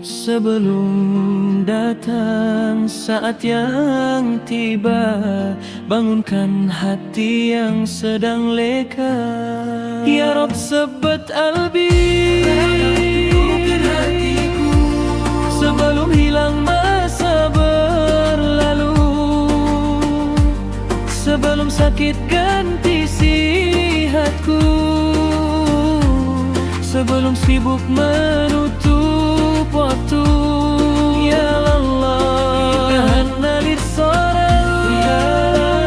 Sebelum datang saat yang tiba, bangunkan hati yang sedang leka. Ya Rabb, sebat albi, hidupkan hatiku sebelum hilang masa berlalu. Sebelum sakit ganti sihatku, sebelum sibuk menutup waktu. Ya Allah, ilahanna lis-salah,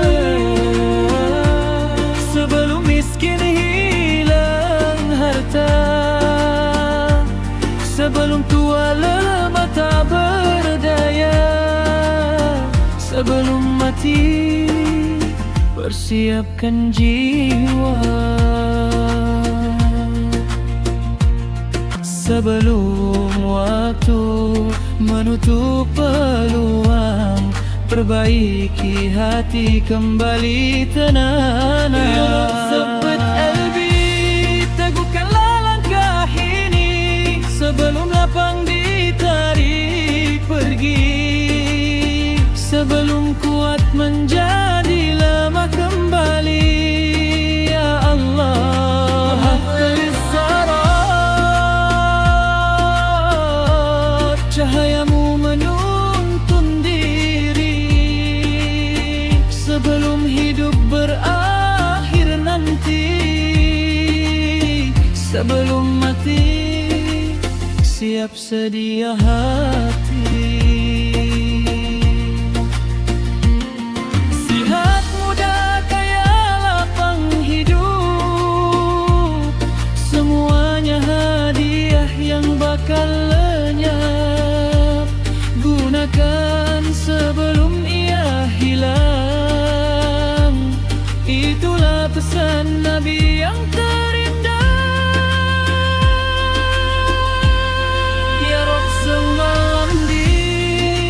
sebelum miskin hilang harta, sebelum tua lemah tak berdaya, sebelum mati persiapkan jiwa. Sebelum waktu menutup peluang, perbaiki hati kembali tenang. Ya Rabb, sebat albi, teguhkanlah langkah ini sebelum lapang ditarik pergi, sebelum kuat menjadi lemah kembali. Ya Allah, cahayamu menuntun diri sebelum hidup berakhir nanti. Sebelum mati, siap sedia hati. Sihat muda kaya lapang hidup, semuanya hadiah yang bakal lenyap. Gunakan sebelum ia hilang, itulah pesan Nabi yang terindah. Ya Rabb, semalam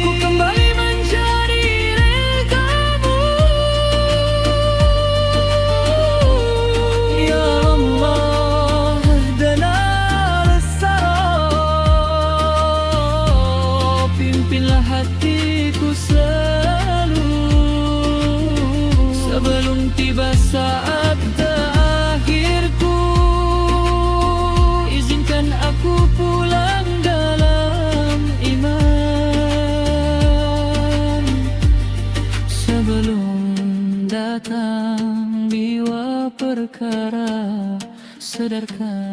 ku kembali menjadi rekamu. Ya Allah, dana lis-salah, pimpinlah hatiku selalu sebelum tiba saat terakhirku. Izinkan aku pulang dalam iman sebelum datang biwa perkara. Sadarkan